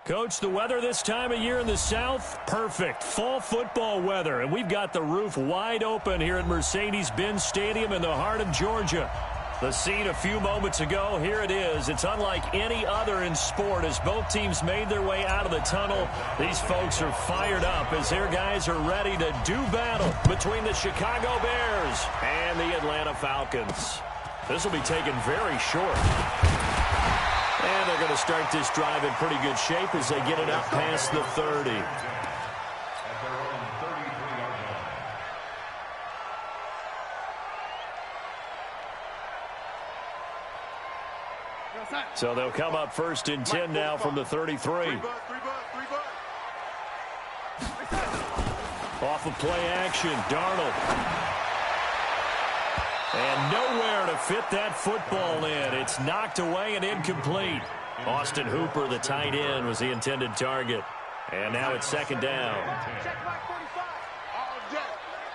Coach, the weather this time of year in the South, perfect. Fall football weather, and we've got the roof wide open here at Mercedes-Benz Stadium in the heart of Georgia. The scene a few moments ago, here it is. It's unlike any other in sport as both teams made their way out of the tunnel. These folks are fired up as their guys are ready to do battle between the Chicago Bears and the Atlanta Falcons. This will be taken very short. And they're going to start this drive in pretty good shape as they get it up past the 30. So they'll come up 1st and 10 now from the 33. Off of play action, Darnold. And nowhere to fit that football in. It's knocked away and incomplete. Austin Hooper, the tight end, was the intended target. And now it's 2nd down. Check my 45.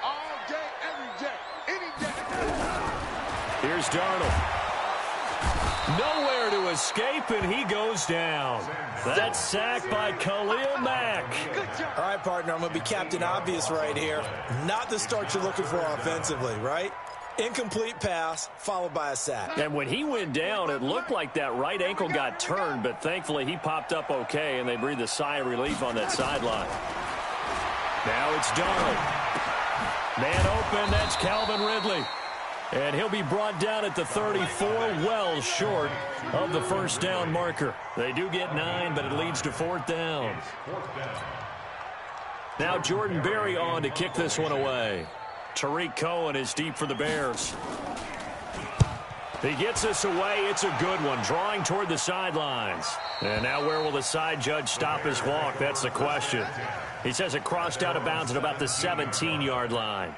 All day, every day, any day. Here's Darnold. Nowhere to escape, and he goes down. That's sacked by Khalil Mack. All right, partner, I'm going to be Captain Obvious right here. Not the start you're looking for offensively, right? Incomplete pass, followed by a sack. And when he went down, it looked like that right ankle got turned, but thankfully he popped up okay, and they breathed a sigh of relief on that sideline. Now it's Darnold. Man open, that's Calvin Ridley. And he'll be brought down at the 34, well short of the 1st down marker. They do get 9, but it leads to 4th down. Now Jordan Berry on to kick this one away. Tariq Cohen is deep for the Bears. He gets this away. It's a good one, drawing toward the sidelines. And now where will the side judge stop his walk? That's the question. He says it crossed out of bounds at about the 17-yard line.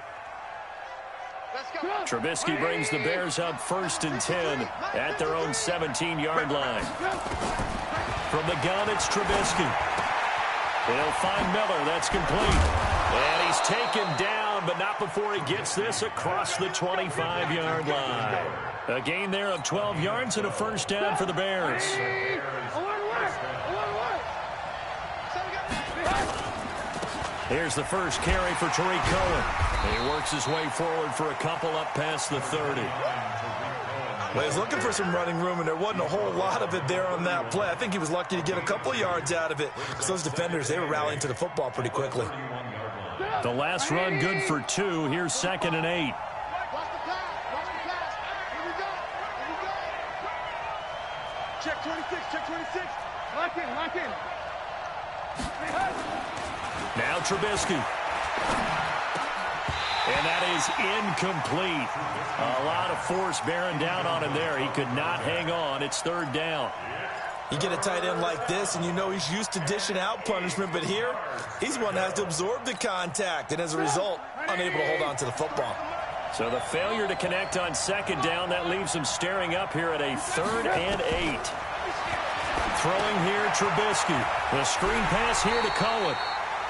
Trubisky brings the Bears up 1st and 10 at their own 17-yard line. From the gun, it's Trubisky. They'll find Miller. That's complete. And he's taken down, but not before he gets this across the 25-yard line. A gain there of 12 yards and a 1st down for the Bears. Here's the first carry for Tariq Cohen. He works his way forward for a couple up past the 30. Well, he's looking for some running room, and there wasn't a whole lot of it there on that play. I think he was lucky to get a couple of yards out of it because those defenders, they were rallying to the football pretty quickly. The last run good for 2. Here's 2nd and 8. Check 26, check 26. Lock in. Now Trubisky. And that is incomplete. A lot of force bearing down on him there. He could not hang on. It's 3rd down. You get a tight end like this, and you know he's used to dishing out punishment, but here, he's one that has to absorb the contact, and as a result, unable to hold on to the football. So the failure to connect on 2nd down, that leaves him staring up here at a 3rd and 8. Throwing here, Trubisky. The screen pass here to Cohen.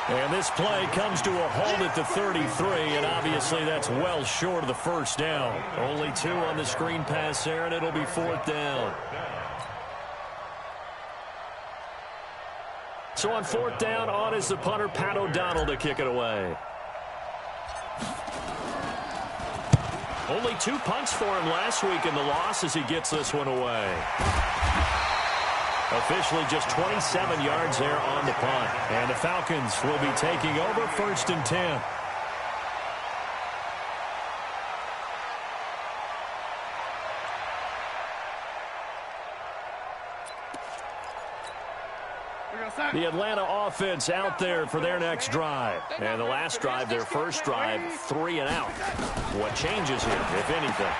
And this play comes to a halt at the 33, and obviously that's well short of the 1st down. Only 2 on the screen pass there, and it'll be 4th down. So on 4th down, on is the punter, Pat O'Donnell, to kick it away. Only 2 punts for him last week in the loss as he gets this one away. Officially just 27 yards there on the punt. And the Falcons will be taking over 1st and 10. The Atlanta offense out there for their next drive. And the last drive, their first drive, 3 and out. What changes here, if anything?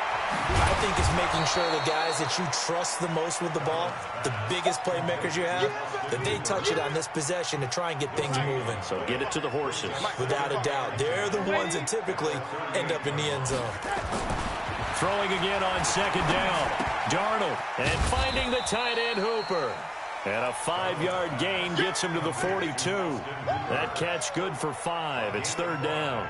I think it's making sure the guys that you trust the most with the ball, the biggest playmakers you have, that they touch it on this possession to try and get things moving. So get it to the horses. Without a doubt. They're the ones that typically end up in the end zone. Throwing again on 2nd down. Darnold. And finding the tight end Hooper. And a 5-yard gain gets him to the 42. That catch good for 5. It's 3rd down.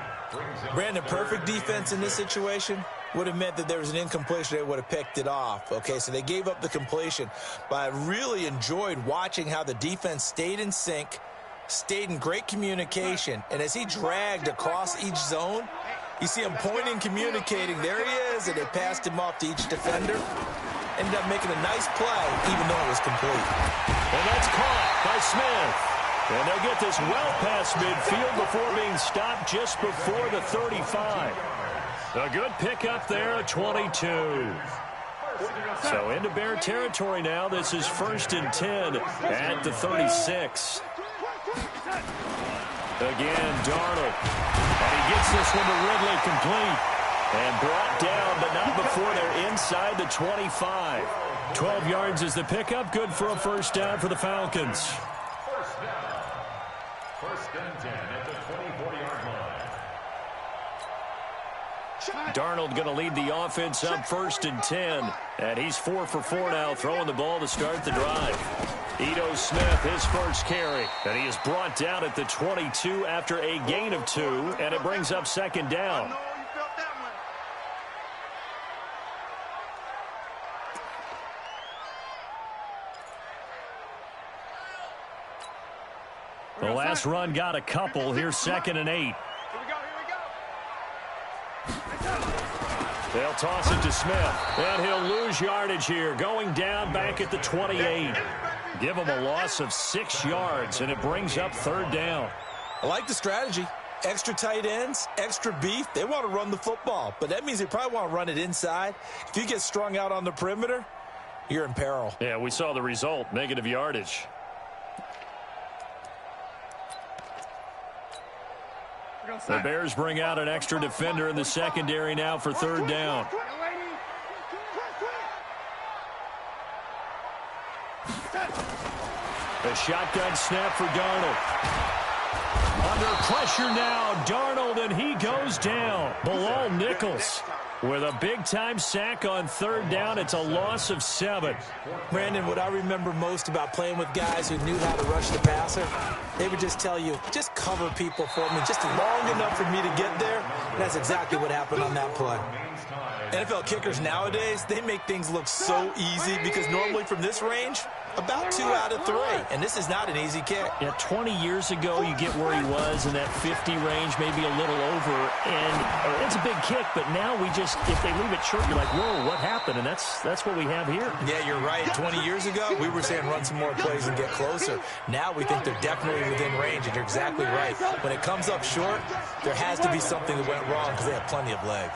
Brandon, perfect defense in this situation would have meant that there was an incompletion. They would have picked it off. Okay, so they gave up the completion. But I really enjoyed watching how the defense stayed in sync, stayed in great communication, and as he dragged across each zone, you see him pointing, communicating. There he is, and they passed him off to each defender. Ended up making a nice play, even though it was complete. And that's caught by Smith. And they'll get this well past midfield before being stopped just before the 35. A good pickup there at 22. So into Bear territory now. This is 1st and 10 at the 36. Again, Darnold. And he gets this one to Ridley complete. And brought down, but not before they're inside the 25. 12 yards is the pickup. Good for a first down for the Falcons. First and 10 at the 24-yard line. Darnold going to lead the offense up 1st and 10. And he's 4 for 4 now, throwing the ball to start the drive. Ito Smith, his first carry. And he is brought down at the 22 after a gain of 2. And it brings up 2nd down. The last run got a couple. Here's 2nd and 8. Here we go. They'll toss it to Smith. And he'll lose yardage here. Going down back at the 28. Give him a loss of 6 yards, and it brings up 3rd down. I like the strategy. Extra tight ends, extra beef. They want to run the football, but that means they probably want to run it inside. If you get strung out on the perimeter, you're in peril. Yeah, we saw the result. Negative yardage. The Bears bring out an extra defender in the secondary now for 3rd down. A shotgun snap for Darnold. Under pressure now, Darnold, and he goes down. Bilal Nichols with a big-time sack on 3rd down. It's a loss of 7. Brandon, what I remember most about playing with guys who knew how to rush the passer, they would just tell you, just cover people for me, just long enough for me to get there. And that's exactly what happened on that play. NFL kickers nowadays, they make things look so easy because normally from this range, about 2 out of 3. And this is not an easy kick. Yeah, 20 years ago, you get where he was in that 50 range, maybe a little over. And it's a big kick, but now we just, if they leave it short, you're like, whoa, what happened? And that's what we have here. Yeah, you're right. 20 years ago, we were saying run some more plays and get closer. Now we think they're definitely within range, and you're exactly right. When it comes up short, there has to be something that went wrong because they have plenty of leg.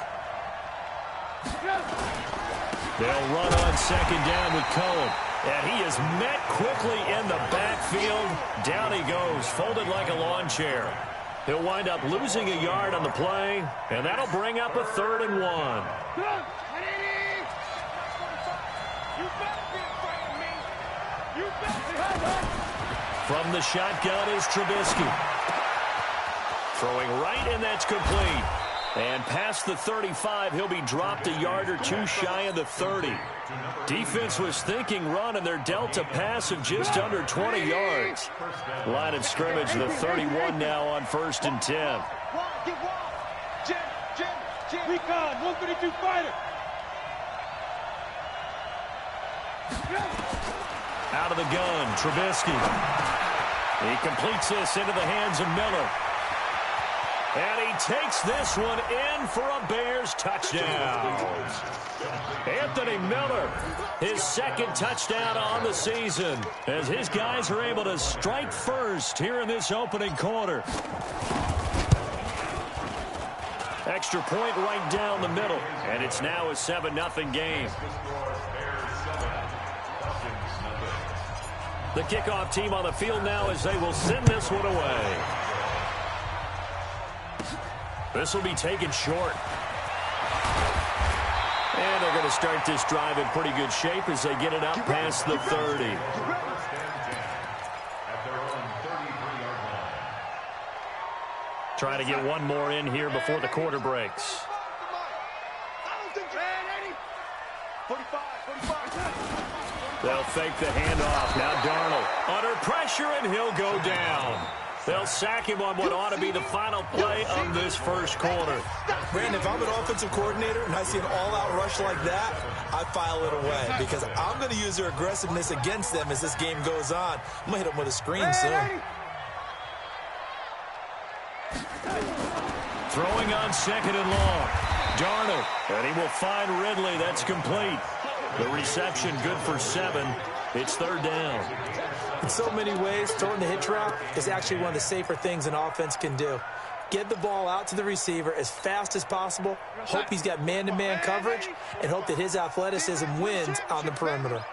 They'll run on 2nd down with Cohen. And he is met quickly in the backfield. Down he goes, folded like a lawn chair. He'll wind up losing a yard on the play, and that'll bring up a 3rd and 1. From the shotgun is Trubisky. Throwing right, and that's complete. And past the 35, he'll be dropped a yard or 2 shy of the 30. Defense was thinking run, and they're dealt a pass of just under 20 yards. Line of scrimmage, the 31 now on 1st and 10. Recon, 132 fighter. Out of the gun, Trubisky. He completes this into the hands of Miller. And he takes this one in for a Bears touchdown. Anthony Miller, his 2nd touchdown on the season, as his guys are able to strike first here in this opening quarter. Extra point right down the middle, and it's now a 7-0 game. The kickoff team on the field now as they will send this one away. This will be taken short. And they're going to start this drive in pretty good shape as they get it up past the 30. Trying to get one more in here before the quarter breaks. They'll fake the handoff. Now Darnold under pressure, and he'll go down. They'll sack him on what ought to be the final play of this first quarter. Brandon, if I'm an offensive coordinator and I see an all-out rush like that, I file it away because I'm going to use their aggressiveness against them as this game goes on. I'm going to hit them with a screen soon. Throwing on second and long. Darnold, and he will find Ridley. That's complete. The reception good for 7. It's third down. In so many ways, throwing the hitch route is actually one of the safer things an offense can do. Get the ball out to the receiver as fast as possible, hope he's got man-to-man coverage, and hope that his athleticism wins on the perimeter.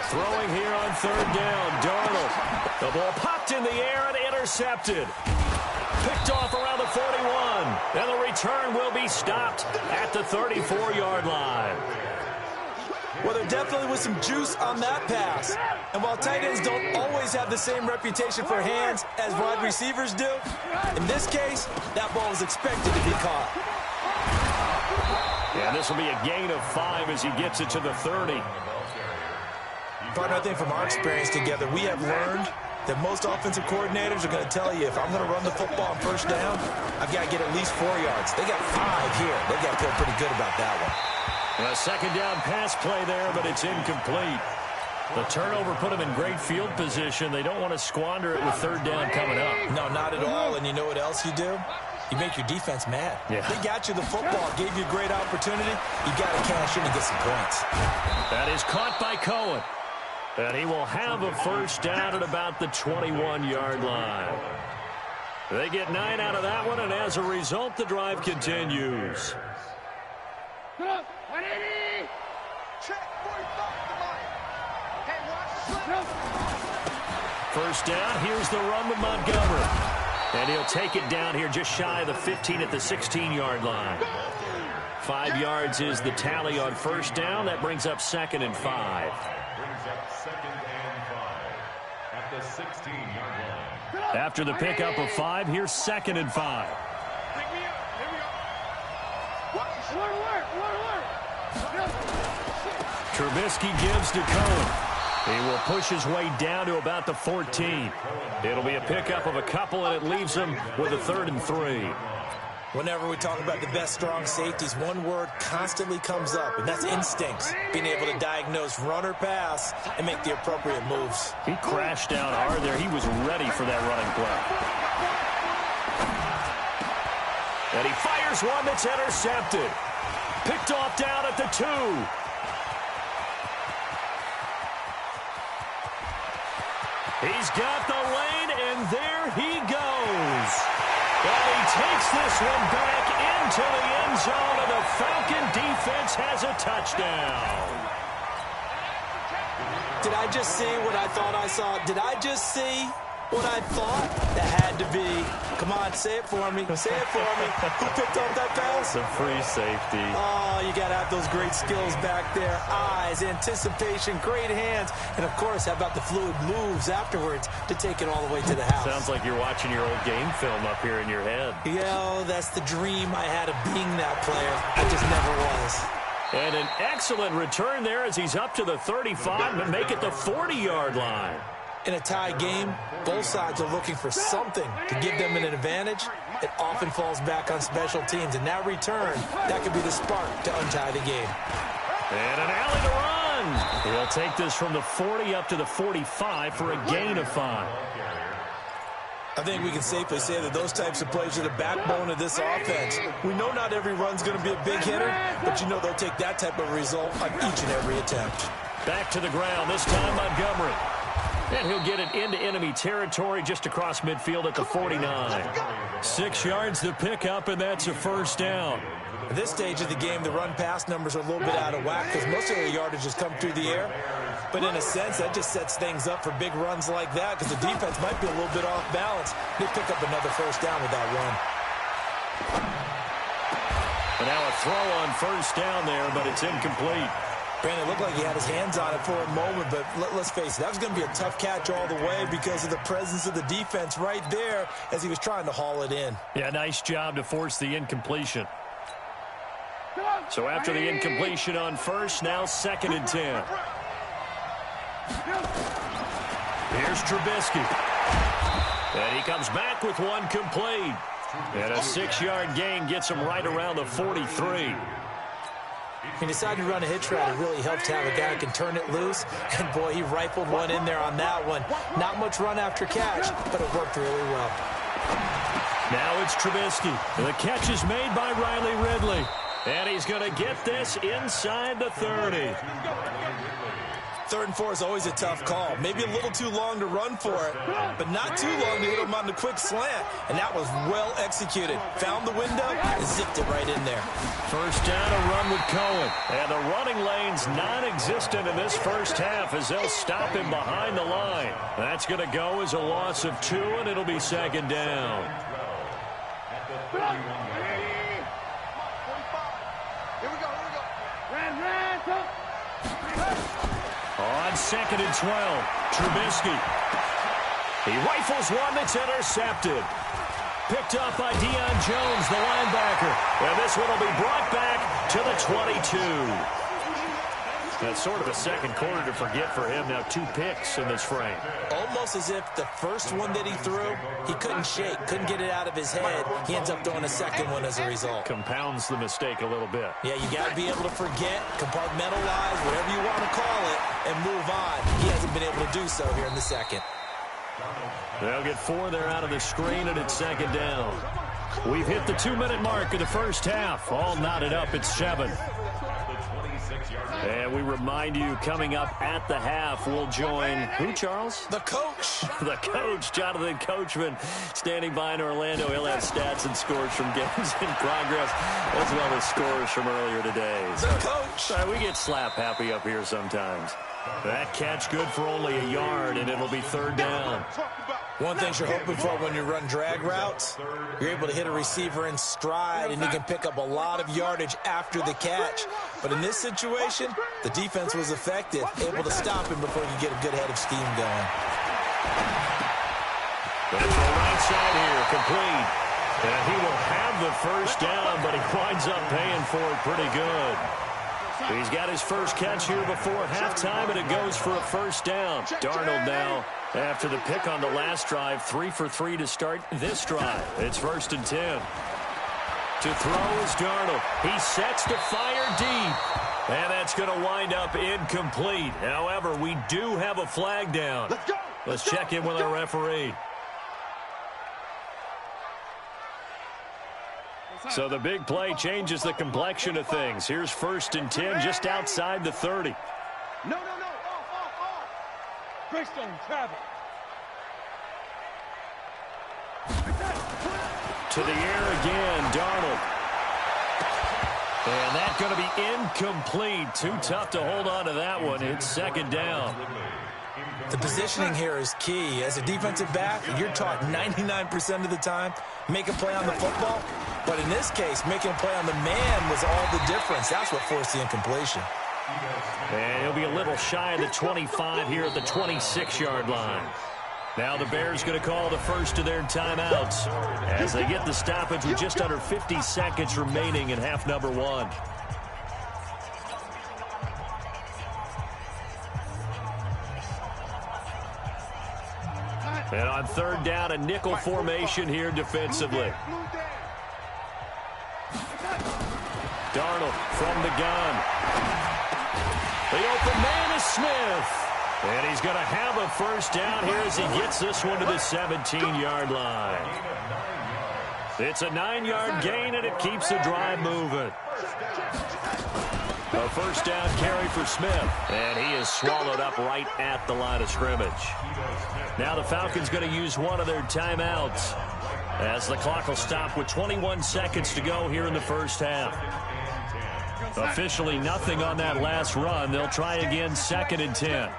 Throwing here on third down, Darnold. The ball popped in the air and intercepted. Picked off around the 41. And the return will be stopped at the 34-yard line. Well, there definitely was some juice on that pass. And while tight ends don't always have the same reputation for hands as wide receivers do, in this case, that ball was expected to be caught. And this will be a gain of 5 as he gets it to the 30. Partner, I think from our experience together, we have learned that most offensive coordinators are going to tell you, if I'm going to run the football on first down, I've got to get at least 4 yards. They got 5 here. They got to feel pretty good about that one. A second down pass play there, but it's incomplete. The turnover put them in great field position. They don't want to squander it with third down coming up. No, not at all. And you know what else you do? You make your defense mad. Yeah. They got you the football, gave you a great opportunity. You got to cash in and get some points. That is caught by Cohen. And he will have a first down at about the 21-yard line. They get 9 out of that one, and as a result, the drive continues. First down, here's the run to Montgomery. And he'll take it down here just shy of the 15 at the 16-yard line. 5 yards is the tally on first down. That brings up second and 5. At the 16-yard line. After the pickup of 5, here's second and 5. Trubisky gives to Cohen. He will push his way down to about the 14. It'll be a pickup of a couple, and it leaves him with a 3rd and 3. Whenever we talk about the best strong safeties, one word constantly comes up, and that's instincts. Being able to diagnose run or pass and make the appropriate moves. He crashed down hard there. He was ready for that running play. And he fires one that's intercepted. Picked off down at the 2. He's got the lane, and there he goes. And he takes this one back into the end zone, and the Falcon defense has a touchdown. Did I just see what I thought I saw? Did I just see what I thought? That had to be. Come on, say it for me. Say it for me. Who picked up that pass? It's a free safety. Oh, you got to have those great skills back there. Eyes, anticipation, great hands. And, of course, how about the fluid moves afterwards to take it all the way to the house? Sounds like you're watching your old game film up here in your head. Yo, that's the dream I had of being that player. I just never was. And an excellent return there as he's up to the 35 and make it the 40-yard line. In a tie game, both sides are looking for something to give them an advantage. It often falls back on special teams. And that return, that could be the spark to untie the game. And an alley to run. He'll take this from the 40 up to the 45 for a gain of 5. I think we can safely say that those types of plays are the backbone of this offense. We know not every run's going to be a big hitter, but you know they'll take that type of result on each and every attempt. Back to the ground, this time Montgomery. And he'll get it into enemy territory just across midfield at the 49. 6 yards to pick up, and that's a first down. At this stage of the game, the run-pass numbers are a little bit out of whack because most of their yardage has come through the air. But in a sense, that just sets things up for big runs like that because the defense might be a little bit off balance. They pick up another first down with that run. And now a throw on first down there, but it's incomplete. Brandon, it looked like he had his hands on it for a moment, but let's face it, that was going to be a tough catch all the way because of the presence of the defense right there as he was trying to haul it in. Yeah, nice job to force the incompletion. So after the incompletion on first, now 2nd and 10. Here's Trubisky. And he comes back with one complete. And a 6-yard gain gets him right around the 43. He decided to run a hitch route. It really helped to have a guy who can turn it loose. And, boy, he rifled one in there on that one. Not much run after catch, but it worked really well. Now it's Trubisky. The catch is made by Riley Ridley. And he's going to get this inside the 30. 3rd and 4 is always a tough call. Maybe a little too long to run for it, but not too long to hit him on the quick slant. And that was well executed. Found the window and zipped it right in there. First down, a run with Cohen. And the running lane's non-existent in this first half as they'll stop him behind the line. That's going to go as a loss of 2, and it'll be 2nd down. Here we go. Ran, On 2nd and 12, Trubisky. He rifles one that's intercepted. Picked up by Deion Jones, the linebacker. And this one will be brought back to the 22. That's sort of a second quarter to forget for him. Now 2 picks in this frame. Almost as if the first one that he threw, he couldn't shake, couldn't get it out of his head. He ends up throwing a second one as a result. Compounds the mistake a little bit. Yeah, you got to be able to forget, compartmentalize, whatever you want to call it, and move on. He hasn't been able to do so here in the second. They'll get 4 there out of the screen, and it's 2nd down. We've hit the 2-minute mark of the first half. All knotted up at 7. And we remind you, coming up at the half, we'll join who, Charles? The coach. The coach, Jonathan Coachman, standing by in Orlando. He'll have stats and scores from games in progress, as well as scores from earlier today. The coach. We get slap happy up here sometimes. That catch good for only a yard, and it'll be 3rd down. One thing you're hoping for when you run drag routes, you're able to hit a receiver in stride, and you can pick up a lot of yardage after the catch. But in this situation, the defense was effective, able to stop him before you get a good head of steam going. But it's the right side here, complete. And he will have the first down, but he winds up paying for it pretty good. He's got his first catch here before halftime, and it goes for a first down. Darnold now, after the pick on the last drive, 3 for 3 to start this drive. It's 1st and 10. To throw is Darnold. He sets to fire deep. And that's going to wind up incomplete. However, we do have a flag down. Let's check in with our referee. So the big play changes the complexion of things. Here's 1st and 10 just outside the 30. No. Off. Christian, travel. To the air again, Darnold. And that's going to be incomplete. Too tough to hold on to that one. It's 2nd down. The positioning here is key. As a defensive back, you're taught 99% of the time, make a play on the football. But in this case, making a play on the man was all the difference. That's what forced the incompletion. And he'll be a little shy of the 25 here at the 26-yard line. Now the Bears going to call the first of their timeouts as they get the stoppage with just under 50 seconds remaining in half number 1. And on 3rd down, a nickel formation here defensively. Darnold from the gun. The open man is Smith. And he's going to have a first down here as he gets this one to the 17-yard line. It's a 9-yard gain, and it keeps the drive moving. A first down carry for Smith. And he is swallowed up right at the line of scrimmage. Now the Falcons going to use one of their timeouts as the clock will stop with 21 seconds to go here in the first half. Officially nothing on that last run. They'll try again 2nd and 10.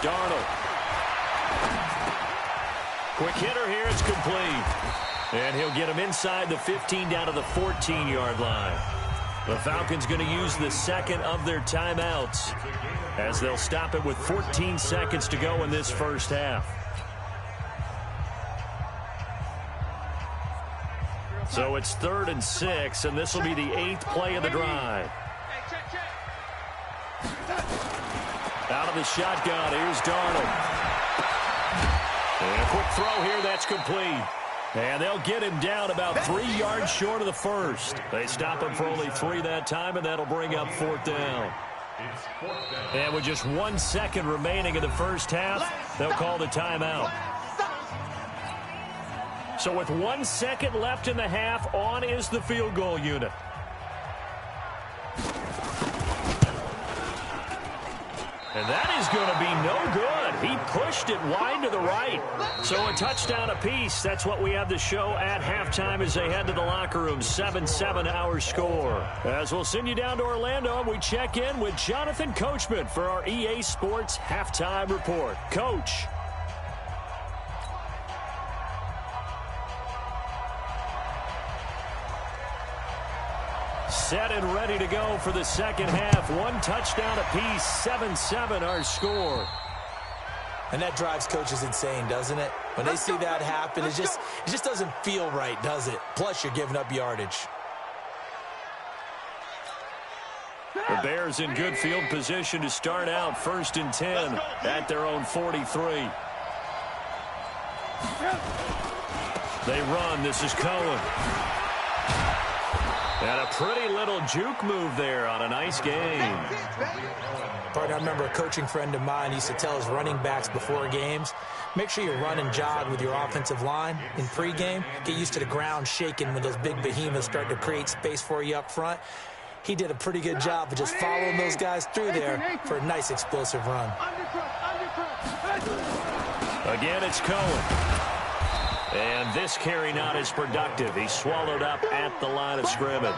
Darnold. Quick hitter here. It's complete. And he'll get him inside the 15 down to the 14-yard line. The Falcons going to use the second of their timeouts as they'll stop it with 14 seconds to go in this first half. So it's 3rd and 6, and this will be the 8th play of the drive. Out of the shotgun. Here's Darnold. And a quick throw here. That's complete. And they'll get him down about 3 yards short of the first. They stop him for only 3 that time, and that'll bring up 4th down. And with just 1 second remaining in the first half, they'll call the timeout. So with 1 second left in the half, on is the field goal unit. And that is going to be no good. He pushed it wide to the right. So a touchdown apiece. That's what we have to show at halftime as they head to the locker room. 7-7 our score. As we'll send you down to Orlando, we check in with Jonathan Coachman for our EA Sports Halftime Report. Coach. Set and ready to go for the second half. 1 touchdown apiece, 7-7 our score. And that drives coaches insane, doesn't it? When they see that happen, it just doesn't feel right, does it? Plus, you're giving up yardage. The Bears in good field position to start out 1st and 10 at their own 43. They run. This is Cohen. And a pretty little juke move there on a nice game. Partner, I remember a coaching friend of mine used to tell his running backs before games, make sure you run and jog with your offensive line in pregame. Get used to the ground shaking when those big behemoths start to create space for you up front. He did a pretty good job of just following those guys through there for a nice explosive run. Again, it's Cohen. And this carry not as productive. He swallowed up at the line of scrimmage.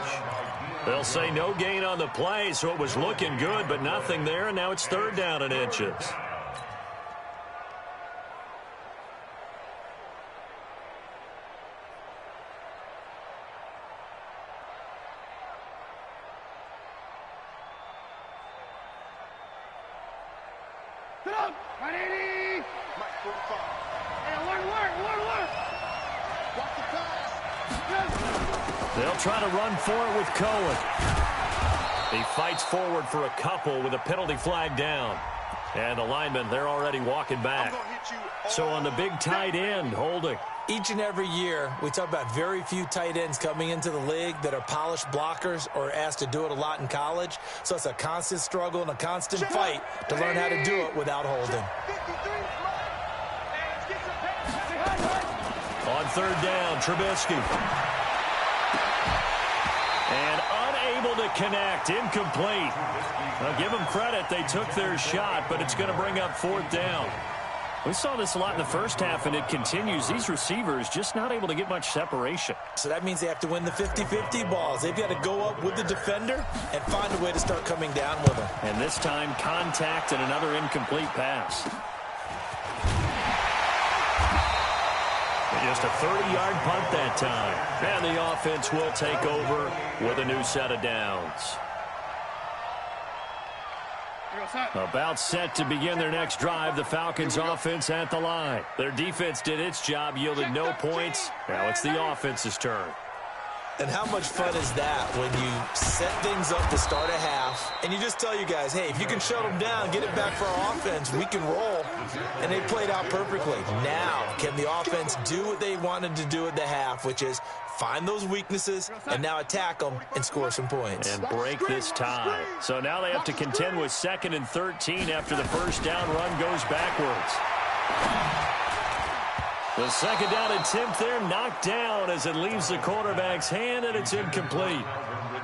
They'll say no gain on the play, so it was looking good, but nothing there, and now it's 3rd down and inches. Sit up! 180! Mike 45. Hey, work! Watch the pass. They'll try to run for it with Cohen. He fights forward for a couple with a penalty flag down. And the linemen, they're already walking back. So on the big tight end, holding. Each and every year, we talk about very few tight ends coming into the league that are polished blockers or asked to do it a lot in college. So it's a constant struggle and a constant fight to learn how to do it without holding. On 3rd down, Trubisky. And unable to connect, incomplete. Now give them credit, they took their shot, but it's going to bring up 4th down. We saw this a lot in the first half, and it continues. These receivers just not able to get much separation. So that means they have to win the 50-50 balls. They've got to go up with the defender and find a way to start coming down with them. And this time, contact and another incomplete pass. Just a 30-yard punt that time. And the offense will take over with a new set of downs. About set to begin their next drive, the Falcons offense at the line. Their defense did its job, yielded no points. Now it's the offense's turn. And how much fun is that when you set things up to start a half and you just tell you guys, hey, if you can shut them down, get it back for our offense, we can roll. And they played out perfectly. Now, can the offense do what they wanted to do at the half, which is find those weaknesses and now attack them and score some points. And break this tie. So now they have to contend with 2nd and 13 after the first down run goes backwards. The 2nd down attempt there knocked down as it leaves the quarterback's hand, and it's incomplete.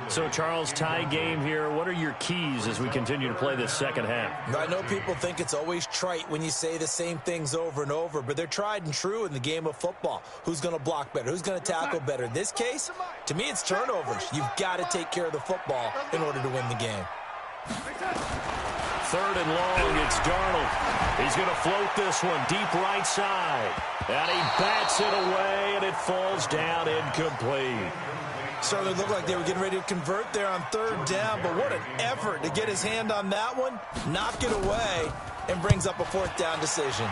So, Charles, tie game here. What are your keys as we continue to play this second half? I know people think it's always trite when you say the same things over and over, but they're tried and true in the game of football. Who's going to block better? Who's going to tackle better? In this case, to me, it's turnovers. You've got to take care of the football in order to win the game. 3rd and long, it's Darnold. He's going to float this one deep right side. And he bats it away, and it falls down incomplete. Certainly looked like they were getting ready to convert there on 3rd down, but what an effort to get his hand on that one, knock it away, and brings up a 4th down decision.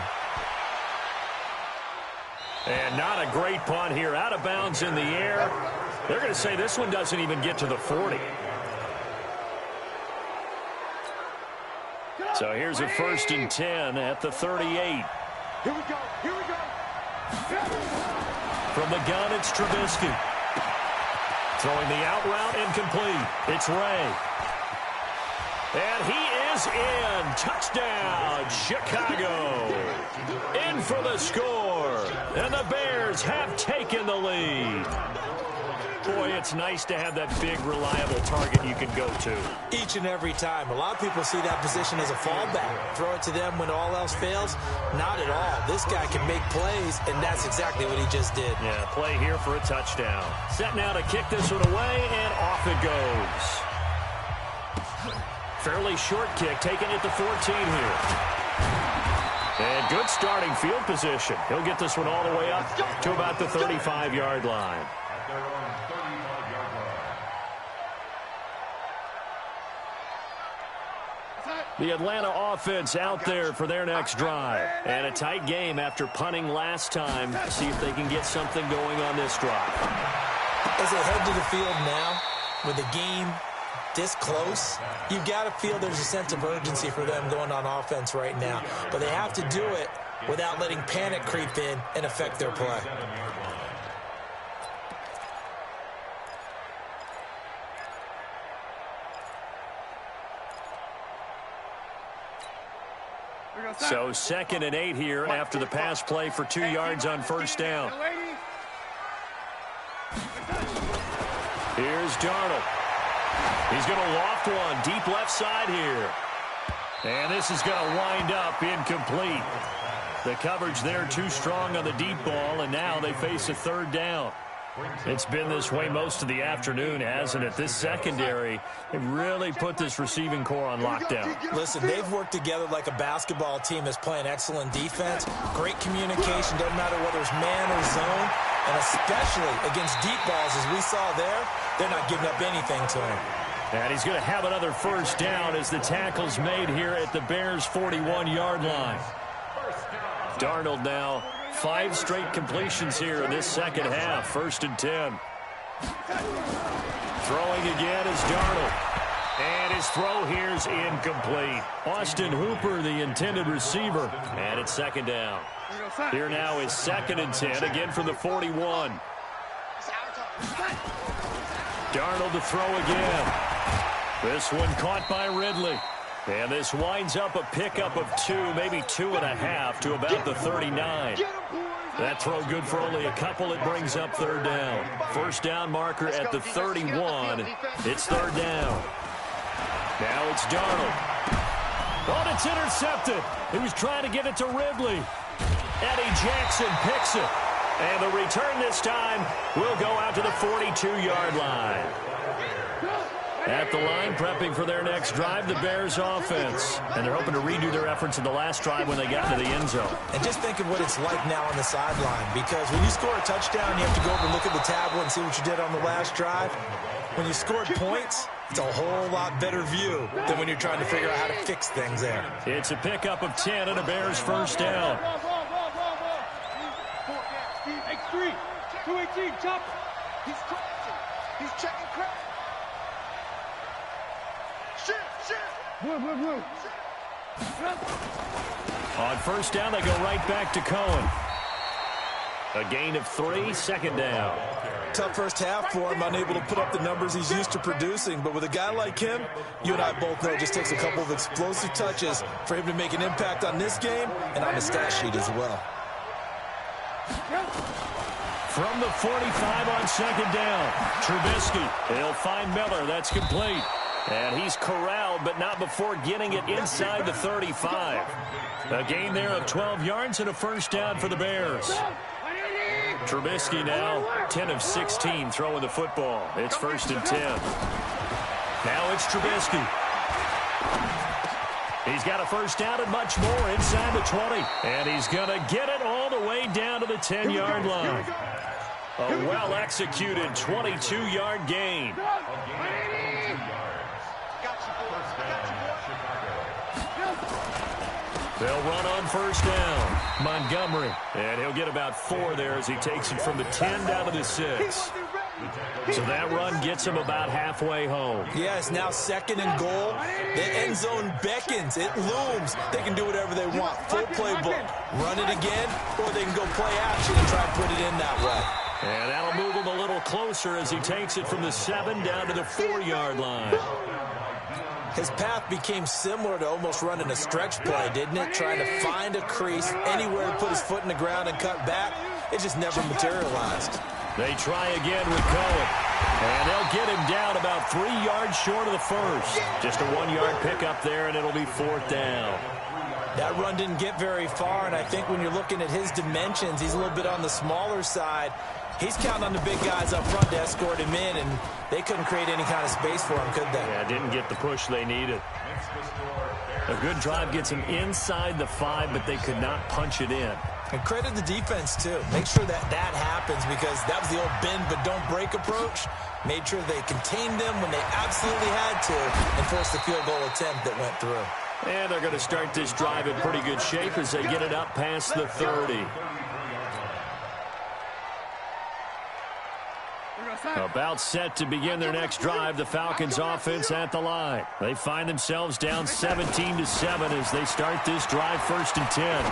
And not a great punt here, out of bounds in the air. They're going to say this one doesn't even get to the 40. So here's a 1st and 10 at the 38. Here we go. Here we go. From the gun, it's Trubisky. Throwing the out route incomplete. It's Ray. And he is in. Touchdown, Chicago. In for the score. And the Bears have taken the lead. Boy, it's nice to have that big, reliable target you can go to. Each and every time. A lot of people see that position as a fallback. Throw it to them when all else fails. Not at all. This guy can make plays, and that's exactly what he just did. Yeah, play here for a touchdown. Set now to kick this one away, and off it goes. Fairly short kick, taken at the 14 here. And good starting field position. He'll get this one all the way up to about the 35-yard line. The Atlanta offense out there for their next drive. And a tight game after punting last time. See if they can get something going on this drive. As they head to the field now, with the game this close, you've got to feel there's a sense of urgency for them going on offense right now. But they have to do it without letting panic creep in and affect their play. So 2nd and 8 here after the pass play for 2 yards on 1st down. Here's Darnold. He's going to loft one deep left side here. And this is going to wind up incomplete. The coverage there too strong on the deep ball, and now they face a 3rd down. It's been this way most of the afternoon, hasn't it? This secondary really put this receiving core on lockdown. Listen, they've worked together like a basketball team that's playing excellent defense. Great communication, doesn't matter whether it's man or zone. And especially against deep balls, as we saw there, they're not giving up anything to him. And he's going to have another 1st down as the tackle's made here at the Bears' 41-yard line. Darnold now 5 straight completions here in this second half. 1st and 10. Throwing again is Darnold. And his throw here's incomplete. Austin Hooper, the intended receiver. And it's 2nd down. Here now is 2nd and 10, again from the 41. Darnold to throw again. This one caught by Ridley. And this winds up a pickup of 2, maybe 2.5 to about the 39. That throw good for only a couple. It brings up 3rd down. 1st down marker at the 31. It's 3rd down. Now it's Darnold. Oh, it's intercepted. He was trying to get it to Ridley. Eddie Jackson picks it. And the return this time will go out to the 42-yard line. At the line, prepping for their next drive, the Bears offense. And they're hoping to redo their efforts in the last drive when they got into the end zone. And just think of what it's like now on the sideline, because when you score a touchdown, you have to go over and look at the tablet and see what you did on the last drive. When you scored points, it's a whole lot better view than when you're trying to figure out how to fix things there. It's a pickup of 10 and a Bears 1st down. X3, 218, chop. He's crossing. He's checking crack. Blue. On 1st down, they go right back to Cohen. A gain of 3, 2nd down. Tough first half for him, unable to put up the numbers he's used to producing. But with a guy like him, you and I both know it just takes a couple of explosive touches for him to make an impact on this game and on the stat sheet as well. From the 45 on 2nd down, Trubisky. He'll find Miller. That's complete. And he's corralled, but not before getting it inside the 35. A gain there of 12 yards and a 1st down for the Bears. Trubisky now 10 of 16 throwing the football. It's 1st and 10. Now it's Trubisky. He's got a 1st down and much more inside the 20. And he's going to get it all the way down to the 10-yard line. A well-executed 22-yard gain. They'll run on 1st down. Montgomery. And he'll get about 4 there as he takes it from the 10 down to the 6. So that run gets him about halfway home. Yeah, it's now 2nd and goal. The end zone beckons. It looms. They can do whatever they want. Full playbook. Run it again, or they can go play action and try to put it in that way. And that'll move him a little closer as he takes it from the 7 down to the 4-yard line. His path became similar to almost running a stretch play, didn't it? Trying to find a crease, anywhere to put his foot in the ground and cut back. It just never materialized. They try again with Cohen. And they'll get him down about 3 yards short of the first. Just a 1-yard pickup there, and it'll be 4th down. That run didn't get very far, and I think when you're looking at his dimensions, he's a little bit on the smaller side. He's counting on the big guys up front to escort him in, and they couldn't create any kind of space for him, could they? Yeah, didn't get the push they needed. A good drive gets him inside the 5, but they could not punch it in. And credit the defense, too. Make sure that happens, because that was the old bend but don't break approach. Made sure they contained them when they absolutely had to and forced the field goal attempt that went through. And they're going to start this drive in pretty good shape as they get it up past the 30. About set to begin their next drive, the Falcons offense at the line. They find themselves down 17-7 as they start this drive 1st and 10.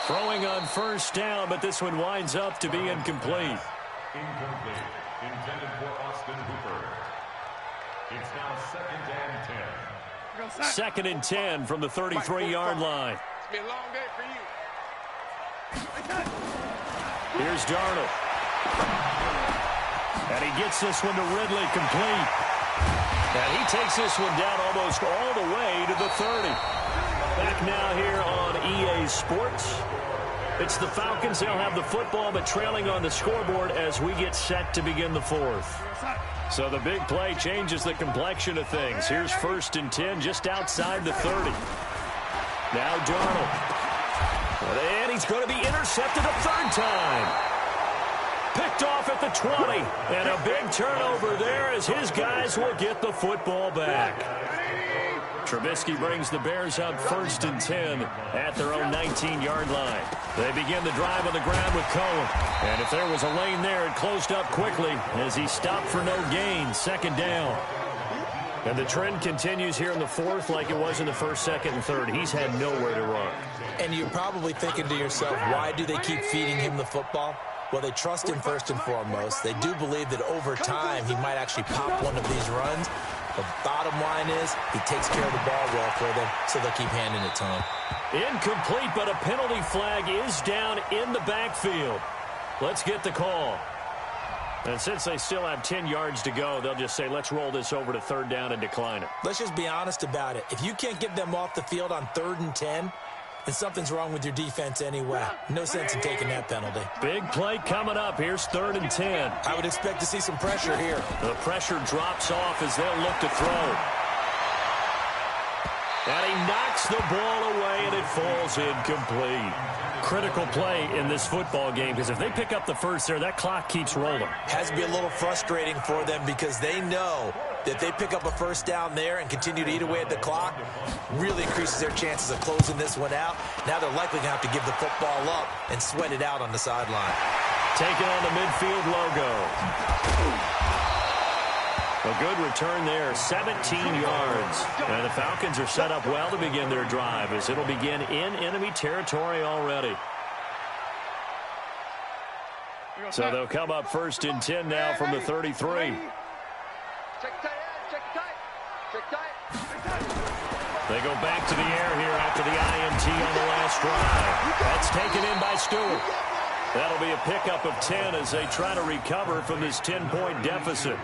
Throwing on 1st down, but this one winds up to be incomplete. Incomplete. Intended for Austin Hooper. It's now 2nd and 10. 2nd and 10 from the 33-yard line. It's been a long day for you. Here's Darnold. And he gets this one to Ridley complete. And he takes this one down almost all the way to the 30. Back now here on EA Sports. It's the Falcons. They'll have the football, but trailing on the scoreboard as we get set to begin the 4th. So the big play changes the complexion of things. Here's 1st and 10 just outside the 30. Now Darnold. And he's going to be intercepted a 3rd time. Picked off at the 20. And a big turnover there as his guys will get the football back. Trubisky brings the Bears up 1st and 10 at their own 19-yard line. They begin the drive on the ground with Cohen. And if there was a lane there, it closed up quickly as he stopped for no gain. 2nd down. And the trend continues here in the 4th like it was in the 1st, 2nd, and 3rd. He's had nowhere to run. And you're probably thinking to yourself, why do they keep feeding him the football? Well, they trust him first and foremost. They do believe that over time he might actually pop one of these runs. The bottom line is he takes care of the ball well for them, so they'll keep handing it to him. Incomplete, but a penalty flag is down in the backfield. Let's get the call. And since they still have 10 yards to go, they'll just say, let's roll this over to 3rd down and decline it. Let's just be honest about it. If you can't get them off the field on 3rd and 10, then something's wrong with your defense anyway. No sense in taking that penalty. Big play coming up. Here's 3rd and 10. I would expect to see some pressure here. The pressure drops off as they'll look to throw. And he knocks the ball away, and it falls incomplete. Critical play in this football game, because if they pick up the first there, that clock keeps rolling. Has to be a little frustrating for them because they know that they pick up a 1st down there and continue to eat away at the clock, really increases their chances of closing this one out. Now they're likely going to have to give the football up and sweat it out on the sideline. Taking on the midfield logo. A good return there, 17 yards. And the Falcons are set up well to begin their drive as it'll begin in enemy territory already. So they'll come up 1st and 10 now from the 33. They go back to the air here after the INT on the last drive. That's taken in by Stewart. That'll be a pickup of 10 as they try to recover from this 10-point deficit.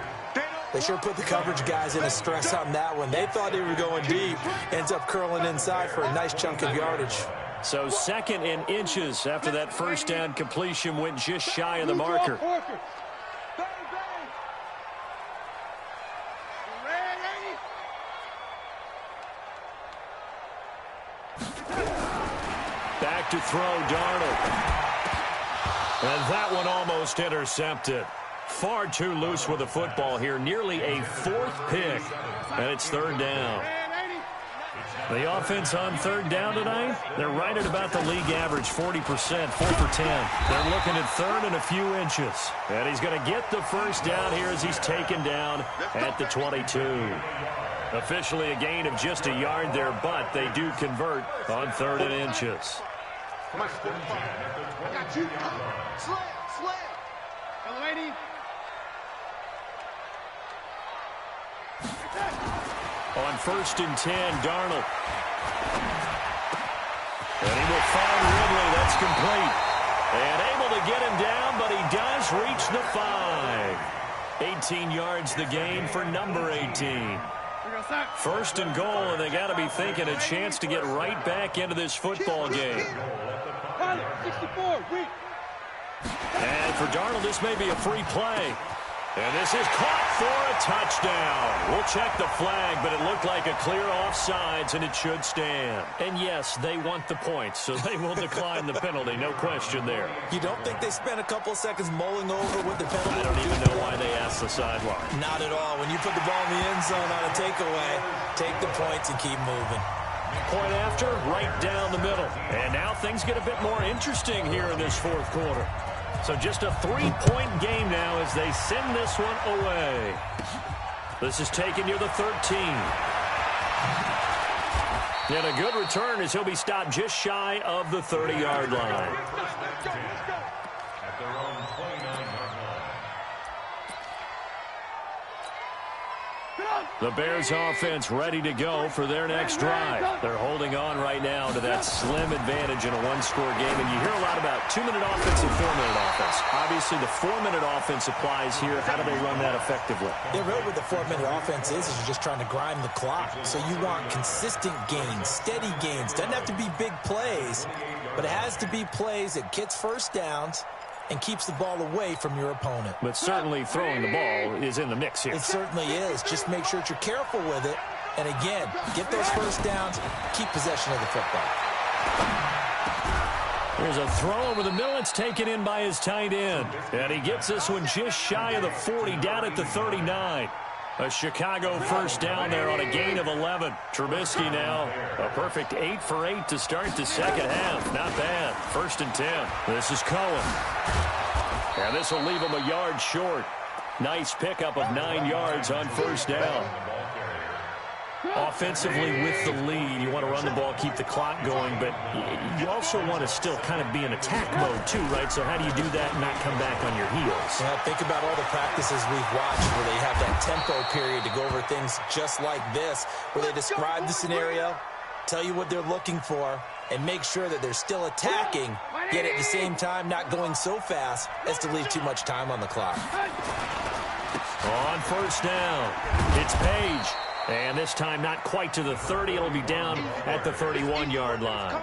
They sure put the coverage guys in a stress on that one. They thought they were going deep. Ends up curling inside for a nice chunk of yardage. So 2nd and inches after that 1st down completion went just shy of the marker. Back to throw, Darnold. And that one almost intercepted. Far too loose with the football here. Nearly a 4th pick. And it's 3rd down. The offense on third down tonight, they're right at about the league average, 40%, 4 for 10. They're looking at third and a few inches. And he's going to get the first down here as he's taken down at the 22. Officially a gain of just a yard there, but they do convert on third and inches. On first and 10, Darnold. And he will find Ridley. That's complete. And able to get him down, but he does reach the 5. 18 yards the gain for number 18. First and goal, and they got to be thinking a chance to get right back into this football game. And for Darnold, this may be a free play. And this is caught for a touchdown. We'll check the flag, but it looked like a clear offsides, and it should stand. And yes, they want the points, so they will decline the penalty. No question there. You don't think they spent a couple of seconds mulling over what the penalty? I don't even know why they asked the sideline. Not at all. When you put the ball in the end zone on a takeaway, take the points and keep moving. Point after, right down the middle. And now things get a bit more interesting here in this fourth quarter. So just a 3-point game now as they send this one away. This is taken near the 13. And a good return as he'll be stopped just shy of the 30-yard line. The Bears offense ready to go for their next drive. They're holding on right now to that slim advantage in a one-score game. And you hear a lot about 2-minute offense and 4-minute offense. Obviously, the 4-minute offense applies here. How do they run that effectively? Yeah, really what the 4-minute offense is you're just trying to grind the clock. So you want consistent gains, steady gains. Doesn't have to be big plays, but it has to be plays that gets first downs and keeps the ball away from your opponent. But certainly throwing the ball is in the mix here. It certainly is. Just make sure that you're careful with it. And again, get those first downs, keep possession of the football. There's a throw over the middle. It's taken in by his tight end. And he gets this one just shy of the 40, down at the 39. A Chicago first down there on a gain of 11. Trubisky now a perfect 8 for 8 to start the second half. Not bad. First and 10. This is Cohen. And this will leave him a yard short. Nice pickup of 9 yards on first down. Offensively with the lead, you want to run the ball, keep the clock going, but you also want to still kind of be in attack mode too, right? So how do you do that and not come back on your heels? Yeah, think about all the practices we've watched where they have that tempo period to go over things just like this, where they describe the scenario, tell you what they're looking for, and make sure that they're still attacking, yet at the same time not going so fast as to leave too much time on the clock. On first down, it's Page. And this time not quite to the 30. It'll be down at the 31-yard line.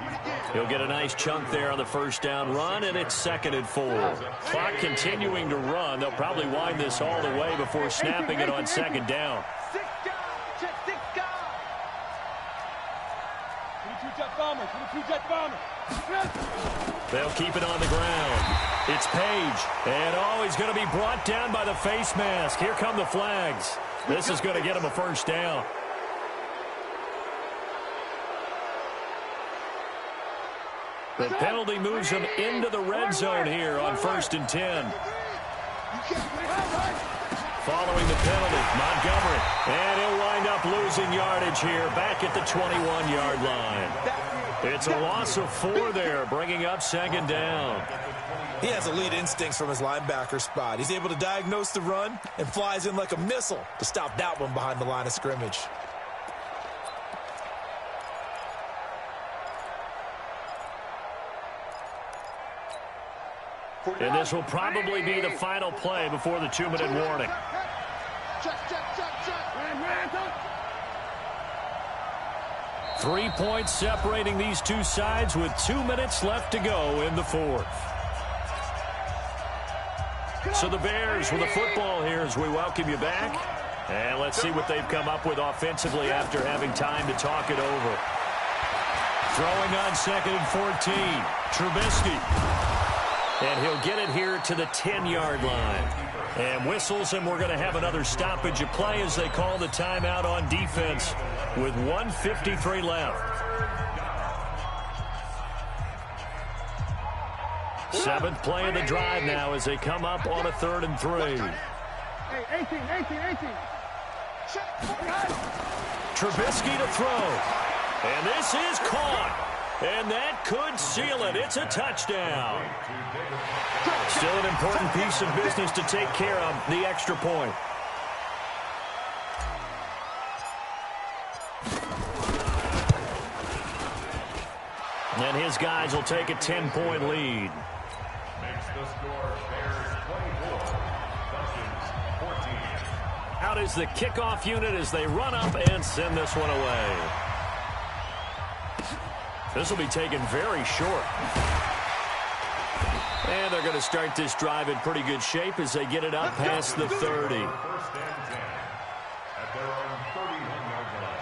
He'll get a nice chunk there on the first down run, and it's 2nd and 4. Clock continuing to run. They'll probably wind this all the way before snapping it on 2nd down. They'll keep it on the ground. It's Page. And he's going to be brought down by the face mask. Here come the flags. This is going to get him a first down. The penalty moves him into the red zone here on 1st and 10. Following the penalty, Montgomery. And he'll wind up losing yardage here back at the 21-yard line. It's a loss of 4 there, bringing up 2nd down. He has elite instincts from his linebacker spot. He's able to diagnose the run and flies in like a missile to stop that one behind the line of scrimmage. And this will probably be the final play before the 2-minute warning. 3 points separating these two sides with 2 minutes left to go in the fourth. So the Bears with the football here as we welcome you back. And let's see what they've come up with offensively after having time to talk it over. Throwing on 2nd and 14. Trubisky. And he'll get it here to the 10-yard line. And whistles, and we're going to have another stoppage of play as they call the timeout on defense with 1:53 left. 7th play of the drive now as they come up on a 3rd and 3. Hey, 18. Trubisky to throw. And this is caught. And that could seal it. It's a touchdown. Still an important piece of business to take care of, the extra point. And his guys will take a 10-point lead. Makes the score Bears 24, Dolphins 14. Out is the kickoff unit as they run up and send this one away. This will be taken very short. And they're going to start this drive in pretty good shape as they get it up past the 30. First and 10 at their own 31-yard line.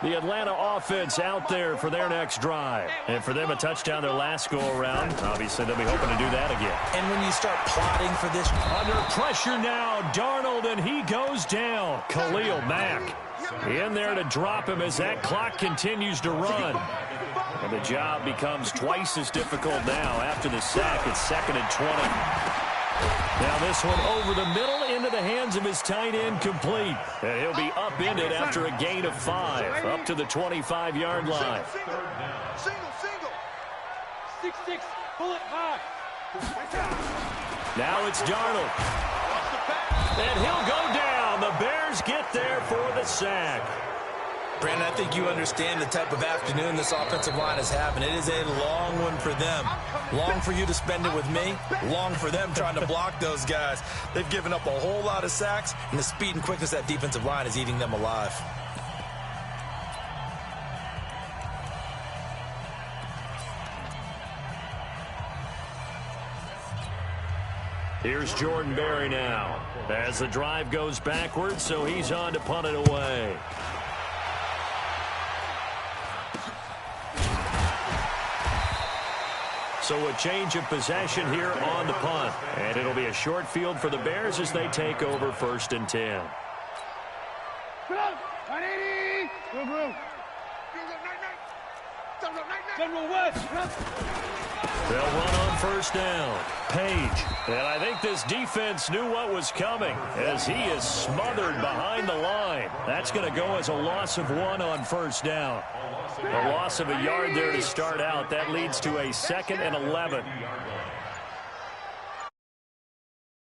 The Atlanta offense out there for their next drive. And for them, a touchdown their last go-around. Obviously, they'll be hoping to do that again. And when you start plotting for this... Under pressure now, Darnold, and he goes down. Khalil Mack in there to drop him as that clock continues to run. And the job becomes twice as difficult now after the sack. It's 2nd and 20. Now this one over the middle into the hands of his tight end, complete. And he'll be upended after a gain of 5 up to the 25-yard line. Single. 6-6, bullet high. Now it's Darnold. And he'll go down. The Bears get there for the sack. Brandon, I think you understand the type of afternoon this offensive line is having. It is a long one for them. Long for you to spend it with me. Long for them trying to block those guys. They've given up a whole lot of sacks, and the speed and quickness of that defensive line is eating them alive. Here's Jordan Berry now as the drive goes backwards, so he's on to punt it away. So a change of possession here on the punt. And it'll be a short field for the Bears as they take over 1st and 10. General West. They'll run on 1st down. Page. And I think this defense knew what was coming as he is smothered behind the line. That's going to go as a loss of 1 on 1st down. A loss of a yard there to start out. That leads to a 2nd and 11.